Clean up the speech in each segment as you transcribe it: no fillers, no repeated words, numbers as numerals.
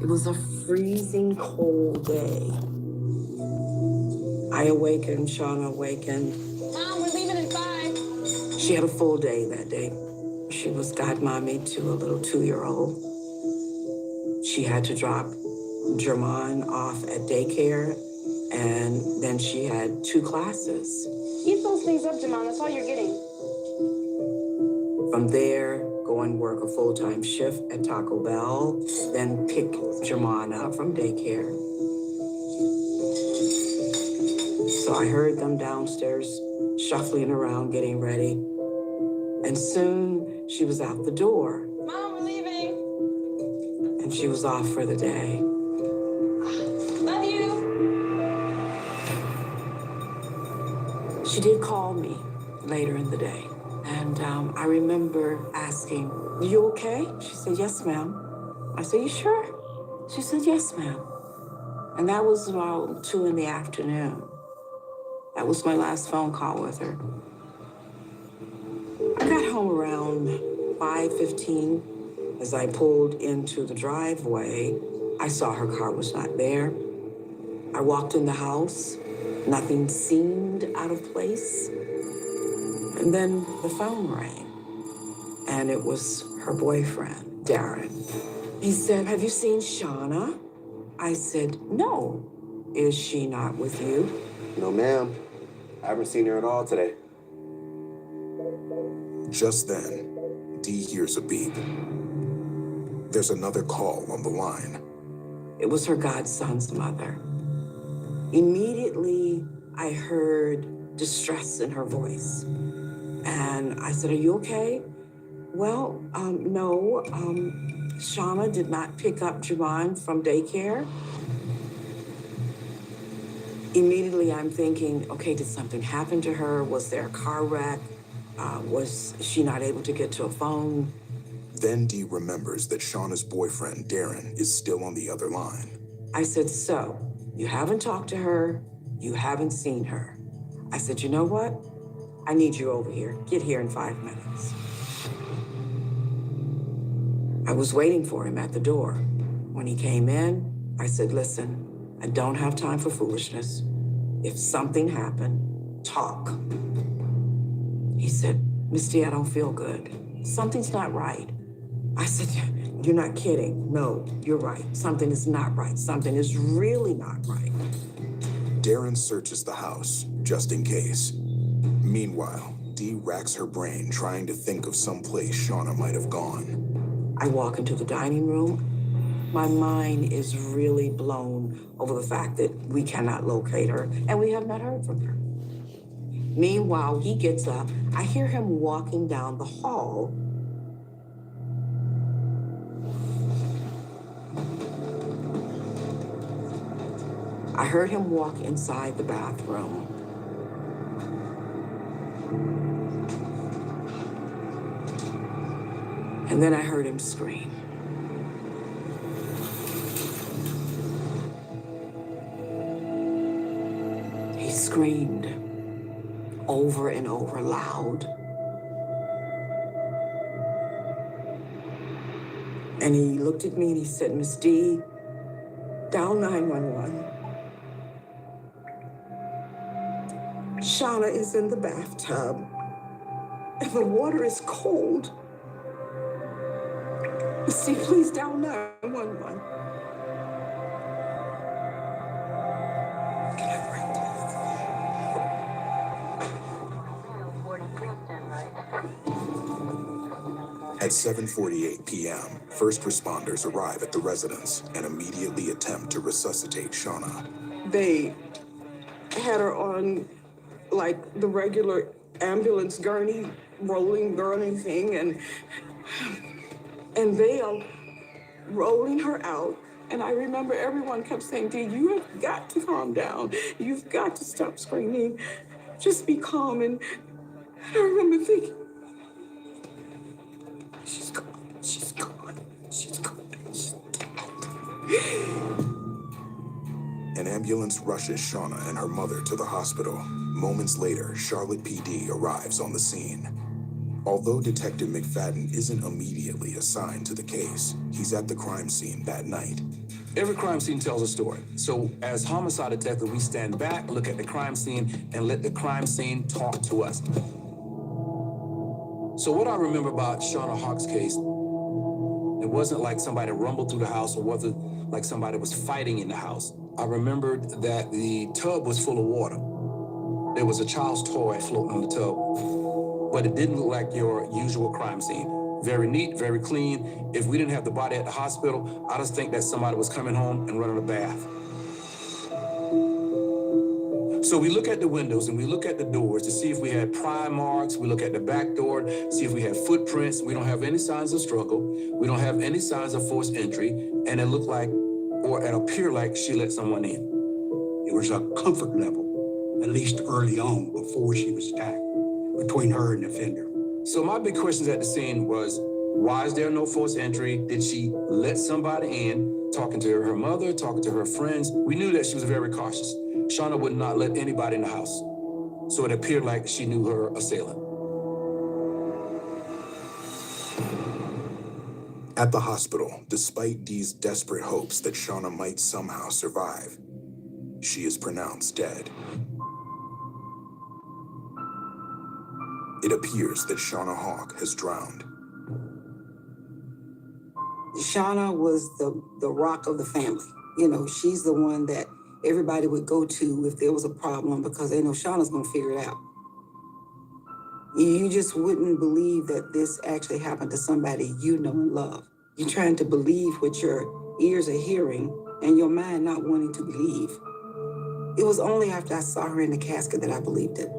It was a freezing cold day. I awakened, Shauna awakened. Mom, we're leaving in 5. She had a full day that day. She was godmommy to a little 2-year-old. She had to drop Jermon off at daycare, and then she had 2 classes. Eat those things up, Jamon. That's all you're getting. From there, go and work a full-time shift at Taco Bell, then pick Jermon up from daycare. So I heard them downstairs shuffling around, getting ready. And soon she was out the door. Mom, we're leaving. And she was off for the day. Love you. She did call me later in the day. And I remember asking, "You okay?" She said, "Yes, ma'am." I said, "You sure?" She said, "Yes, ma'am." And that was about 2 in the afternoon. That was my last phone call with her. I got home around 5:15. As I pulled into the driveway, I saw her car was not there. I walked in the house. Nothing seemed out of place. And then the phone rang, and it was her boyfriend, Darren. He said, "Have you seen Shauna?" I said, "No." "Is she not with you?" No, ma'am. I haven't seen her at all today. Just then, Dee hears a beep. There's another call on the line. It was her godson's mother. Immediately, I heard distress in her voice. And I said, "Are you okay?" "Well, no. Shauna did not pick up Javon from daycare." Immediately, I'm thinking, okay, did something happen to her? Was there a car wreck? Was she not able to get to a phone? Then Dee remembers that Shauna's boyfriend, Darren, is still on the other line. I said, "So, you haven't talked to her, you haven't seen her." I said, "You know what? I need you over here. Get here in 5 minutes." I was waiting for him at the door. When he came in, I said, "Listen, I don't have time for foolishness. If something happened, talk." He said, "Miss D, I don't feel good. Something's not right." I said, "You're not kidding. No, you're right. Something is not right. Something is really not right." Darren searches the house, just in case. Meanwhile, Dee racks her brain trying to think of some place Shauna might have gone. I walk into the dining room. My mind is really blown over the fact that we cannot locate her, and we have not heard from her. Meanwhile, he gets up. I hear him walking down the hall. I heard him walk inside the bathroom. And then I heard him scream. He screamed over and over loud. And he looked at me and he said, "Miss D, dial 911. Shauna is in the bathtub, and the water is cold. Miss D, please dial 911. Can I bring At 7:48 p.m., first responders arrive at the residence and immediately attempt to resuscitate Shauna. They had her on, like, the regular ambulance gurney, rolling gurney thing, and they are rolling her out. And I remember everyone kept saying, "D, you have got to calm down. You've got to stop screaming. Just be calm." And I remember thinking, she's gone, she's gone, she's gone, she's dead. An ambulance rushes Shauna and her mother to the hospital. Moments later, Charlotte PD arrives on the scene. Although Detective McFadden isn't immediately assigned to the case, he's at the crime scene that night. Every crime scene tells a story. So as homicide detectives, we stand back, look at the crime scene, and let the crime scene talk to us. So what I remember about Shauna Hawk's case, it wasn't like somebody rumbled through the house, or wasn't like somebody was fighting in the house. I remembered that the tub was full of water. There was a child's toy floating on the tub, but it didn't look like your usual crime scene. Very neat, very clean. If we didn't have the body at the hospital, I just think that somebody was coming home and running a bath. So we look at the windows and we look at the doors to see if we had pry marks. We look at the back door, see if we have footprints. We don't have any signs of struggle. We don't have any signs of forced entry. And it looked like, or it appeared like she let someone in. There was a comfort level, at least early on, before she was attacked, between her and the offender. So my big questions at the scene was, why is there no forced entry? Did she let somebody in? Talking to her mother, talking to her friends. We knew that she was very cautious. Shauna would not let anybody in the house. So it appeared like she knew her assailant. At the hospital, despite Dee's desperate hopes that Shauna might somehow survive, she is pronounced dead. It appears that Shauna Hawk has drowned. Shauna was the rock of the family. You know, she's the one that everybody would go to if there was a problem, because they know Shauna's gonna figure it out. You just wouldn't believe that this actually happened to somebody you know and love. You're trying to believe what your ears are hearing and your mind not wanting to believe. It was only after I saw her in the casket that I believed it.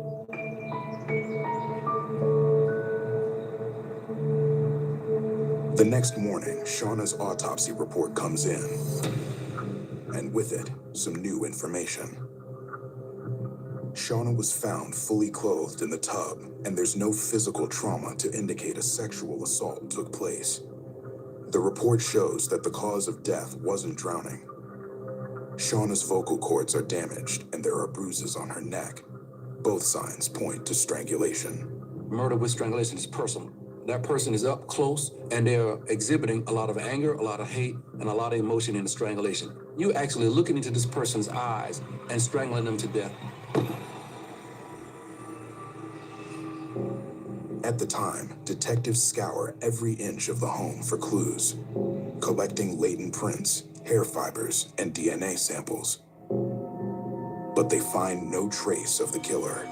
The next morning, Shauna's autopsy report comes in, and with it, some new information. Shauna was found fully clothed in the tub, and there's no physical trauma to indicate a sexual assault took place. The report shows that the cause of death wasn't drowning. Shauna's vocal cords are damaged, and there are bruises on her neck. Both signs point to strangulation. Murder with strangulation is personal. That person is up close and they're exhibiting a lot of anger, a lot of hate, and a lot of emotion in the strangulation. You actually looking into this person's eyes and strangling them to death. At the time, detectives scour every inch of the home for clues, collecting latent prints, hair fibers, and DNA samples. But they find no trace of the killer.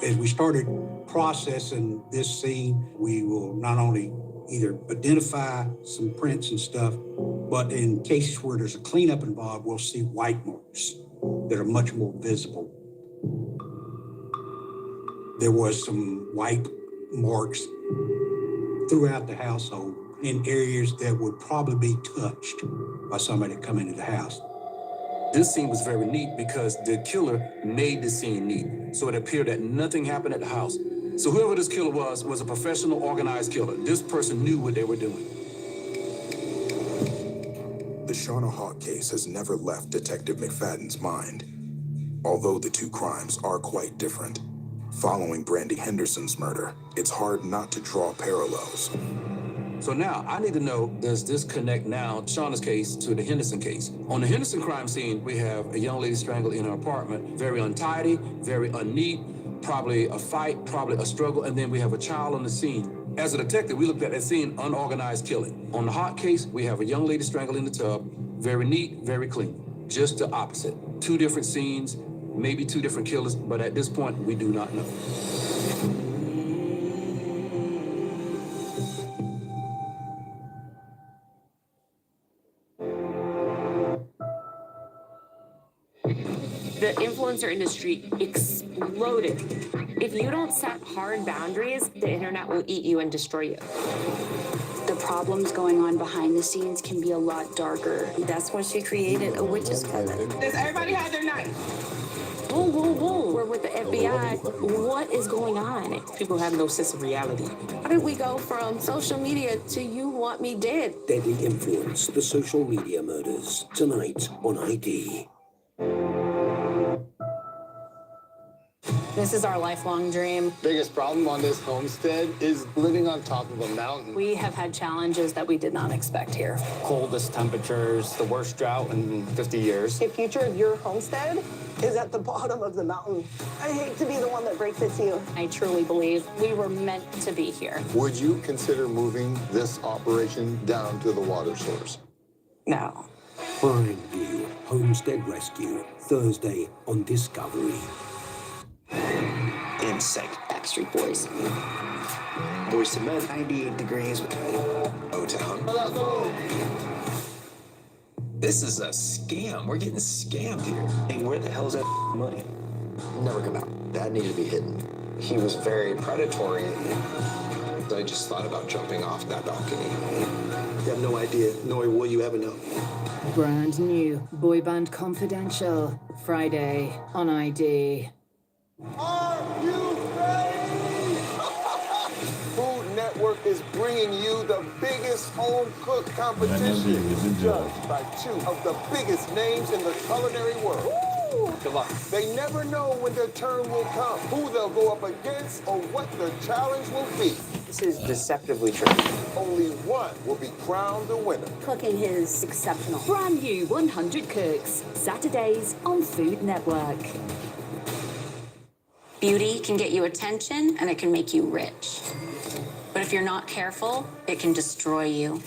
As we started processing this scene, we will not only either identify some prints and stuff, but in cases where there's a cleanup involved, we'll see white marks that are much more visible. There was some white marks throughout the household in areas that would probably be touched by somebody coming into the house. This scene was very neat because the killer made the scene neat. So it appeared that nothing happened at the house. So whoever this killer was a professional, organized killer. This person knew what they were doing. The Shauna Hawk case has never left Detective McFadden's mind, although the two crimes are quite different. Following Brandy Henderson's murder, it's hard not to draw parallels. So now, I need to know, does this connect now Shauna's case to the Henderson case? On the Henderson crime scene, we have a young lady strangled in her apartment, very untidy, very unneat, probably a fight, probably a struggle, and then we have a child on the scene. As a detective, we looked at that scene, unorganized killing. On the Hawk case, we have a young lady strangled in the tub, very neat, very clean. Just the opposite. Two different scenes, maybe two different killers, but at this point, we do not know. The influencer industry exploded. If you don't set hard boundaries, the internet will eat you and destroy you. The problems going on behind the scenes can be a lot darker. That's when she created a witch's coven. Does everybody have their knife? Boom, boom, boom. We're with the FBI. What is going on? People have no sense of reality. How did we go from social media to you want me dead? Deadly Influence, the social media murders, tonight on ID. This is our lifelong dream. Biggest problem on this homestead is living on top of a mountain. We have had challenges that we did not expect here. Coldest temperatures, the worst drought in 50 years. The future of your homestead is at the bottom of the mountain. I hate to be the one that breaks it to you. I truly believe we were meant to be here. Would you consider moving this operation down to the water source? No. Find you Homestead Rescue, Thursday on Discovery. Insect Backstreet Boys. Boys to Men. 98 degrees. O-Town. This is a scam. We're getting scammed here. Hey, where the hell is that money? Never come out. That needed to be hidden. He was very predatory. I just thought about jumping off that balcony. You have no idea, nor will you ever know. Brand new Boy Band Confidential. Friday on ID. Are you ready? Food Network is bringing you the biggest home cook competition, judged by two of the biggest names in the culinary world. Good luck. They never know when their turn will come, who they'll go up against, or what the challenge will be. This is deceptively tricky. Only one will be crowned the winner. Cooking is exceptional. Brand new 100 Cooks. Saturdays on Food Network. Beauty can get you attention and it can make you rich. But if you're not careful, it can destroy you.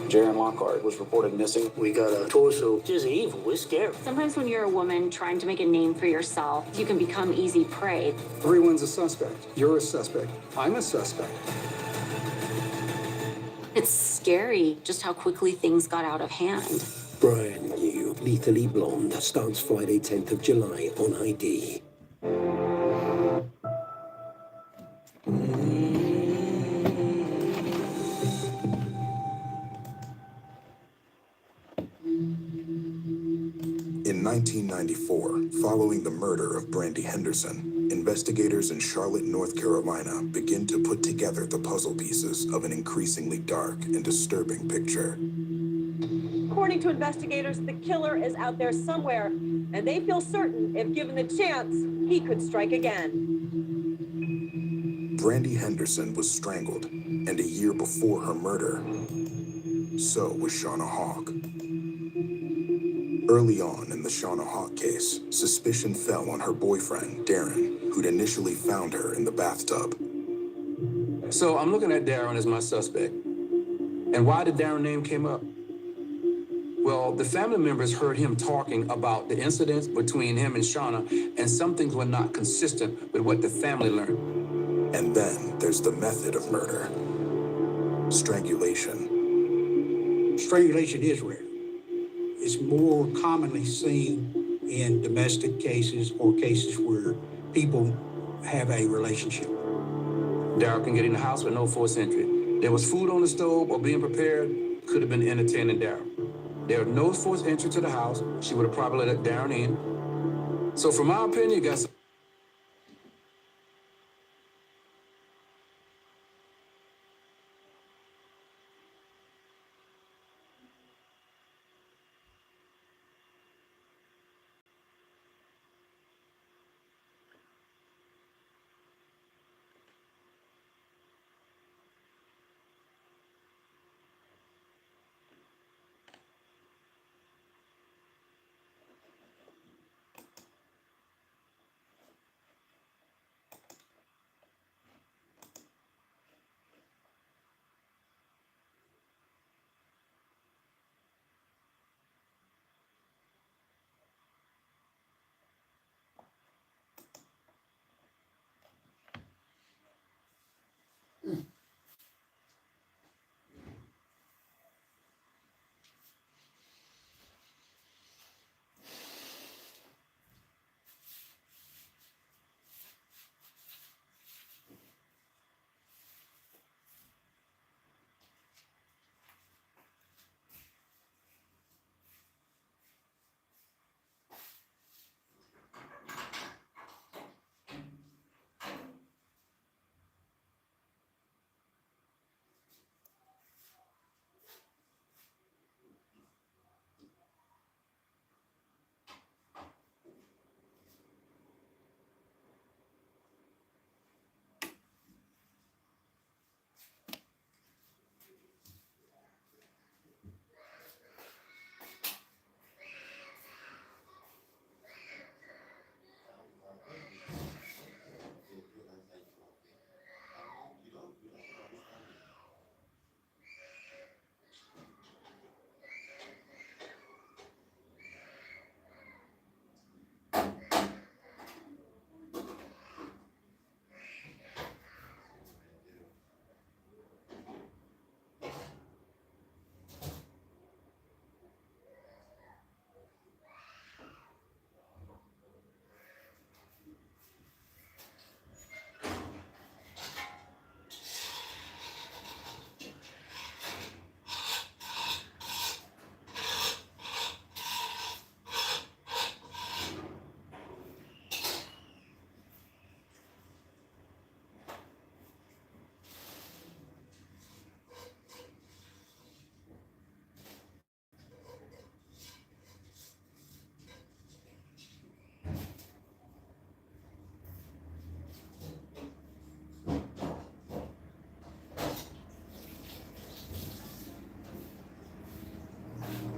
Jaron Lockhart was reported missing. We got a torso. Just evil. It's scary. Sometimes when you're a woman trying to make a name for yourself, you can become easy prey. Everyone's a suspect. You're a suspect. I'm a suspect. It's scary just how quickly things got out of hand. Brand new Lethally Blonde starts Friday, 10th of July on ID. In 1994, following the murder of Brandy Henderson, investigators in Charlotte, North Carolina begin to put together the puzzle pieces of an increasingly dark and disturbing picture. According to investigators, the killer is out there somewhere, and they feel certain, if given the chance, he could strike again. Brandy Henderson was strangled, and a year before her murder, so was Shauna Hawk. Early on in the Shauna Hawk case, suspicion fell on her boyfriend, Darren, who'd initially found her in the bathtub. So I'm looking at Darren as my suspect. And why did Darren's name came up? Well, the family members heard him talking about the incidents between him and Shauna, and some things were not consistent with what the family learned. And then there's the method of murder. Strangulation. Strangulation is rare. It's more commonly seen in domestic cases or cases where people have a relationship. Darryl can get in the house with no forced entry. There was food on the stove or being prepared, could have been entertaining Darryl. There was no forced entry to the house. She would have probably let Darren in. So from my opinion, you got some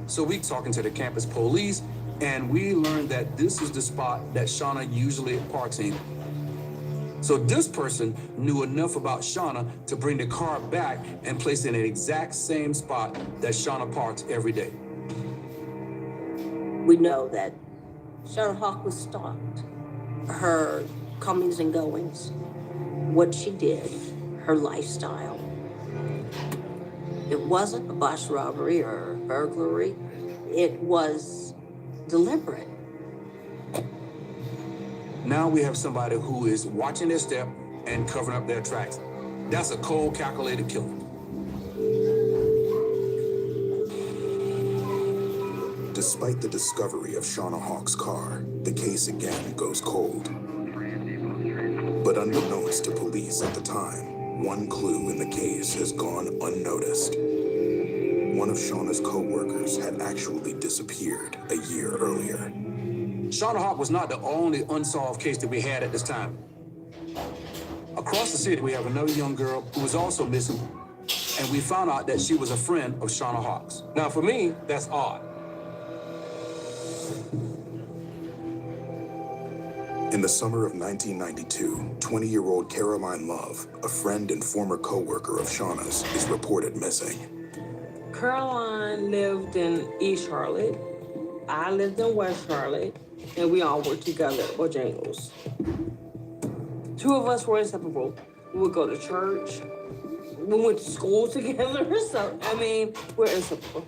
So we talking to the campus police, and we learned that this is the spot that Shauna usually parks in. So this person knew enough about Shauna to bring the car back and place it in the exact same spot that Shauna parks every day. We know that Shauna Hawk was stalked. Her comings and goings, what she did, her lifestyle. It wasn't a botched robbery or burglary. It was deliberate. Now we have somebody who is watching their step and covering up their tracks. That's a cold, calculated killer. Despite the discovery of Shauna Hawk's car, the case again goes cold. But unbeknownst to police at the time, one clue in the case has gone unnoticed. One of Shauna's co-workers had actually disappeared a year earlier. Shauna Hawk was not the only unsolved case that we had at this time. Across the city, we have another young girl who was also missing, and we found out that she was a friend of Shauna Hawk's. Now, for me, that's odd. In the summer of 1992, 20-year-old Caroline Love, a friend and former co-worker of Shauna's, is reported missing. Caroline lived in East Charlotte. I lived in West Charlotte, and we all worked together at Bojangles. Two of us were inseparable. We would go to church. We went to school together, so, I mean, we're inseparable.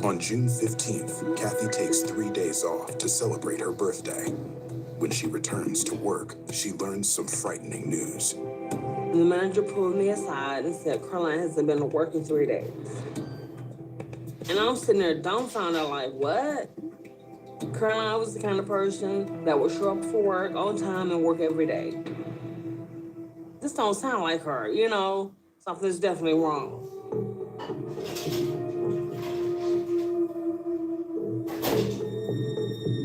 On June 15th, Kathy takes 3 days off to celebrate her birthday. When she returns to work, she learns some frightening news. The manager pulled me aside and said, Caroline hasn't been to work in 3 days. And I'm sitting there dumbfounded, like, what? Caroline was the kind of person that would show up for work on time and work every day. This don't sound like her, you know? Something's definitely wrong.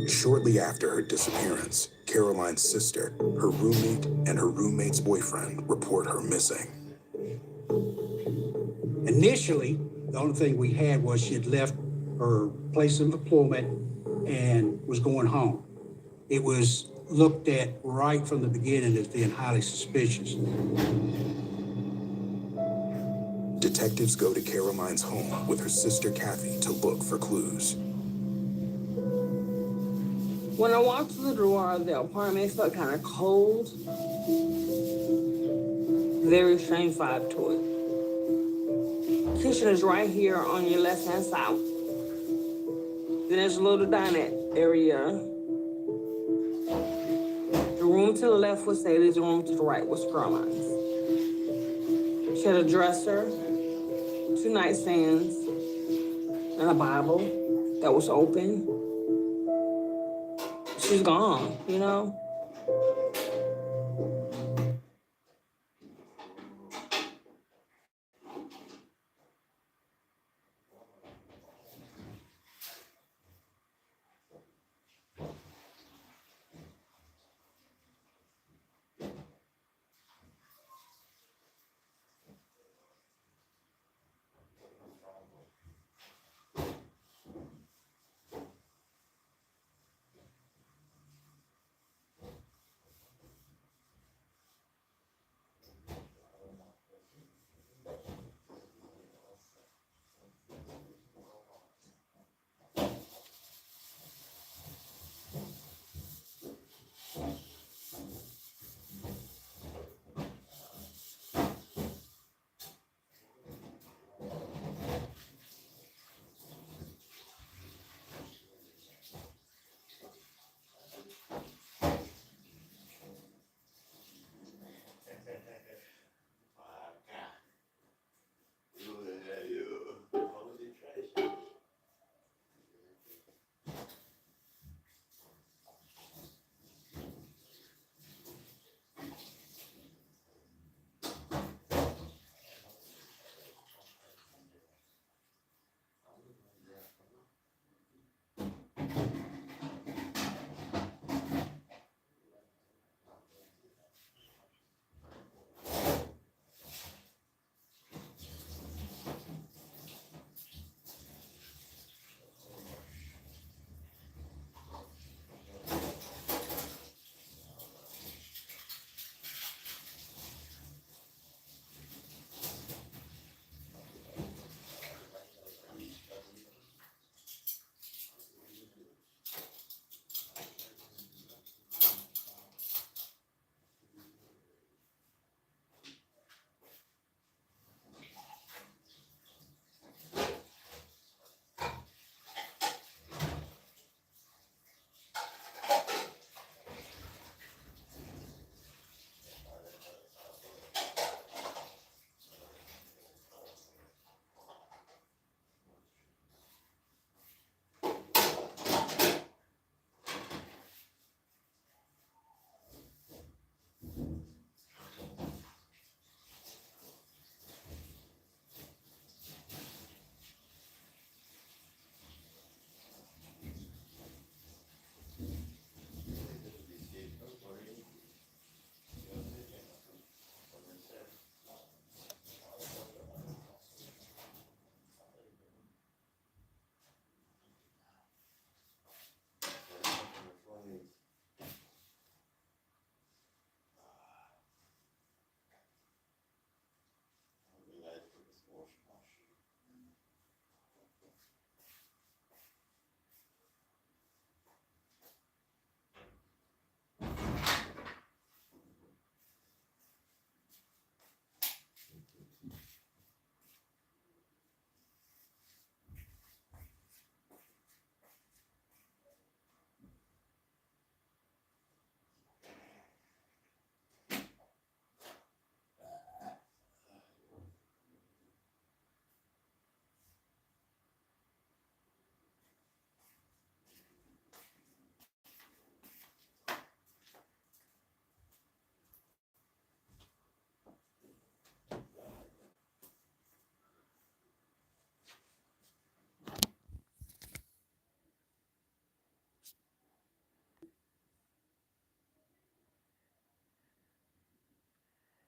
Shortly after her disappearance, Caroline's sister, her roommate, and her roommate's boyfriend report her missing. Initially, the only thing we had was she had left her place of employment and was going home. It was looked at right from the beginning as being highly suspicious. Detectives go to Caroline's home with her sister Kathy to look for clues. When I walked through the door of the apartment, it felt kind of cold. Very strange vibe to it. Kitchen is right here on your left-hand side. Then there's a little dining area. The room to the left was Sally's, the room to the right was Caroline's. She had a dresser, 2 nightstands, and a Bible that was open. She's gone, you know?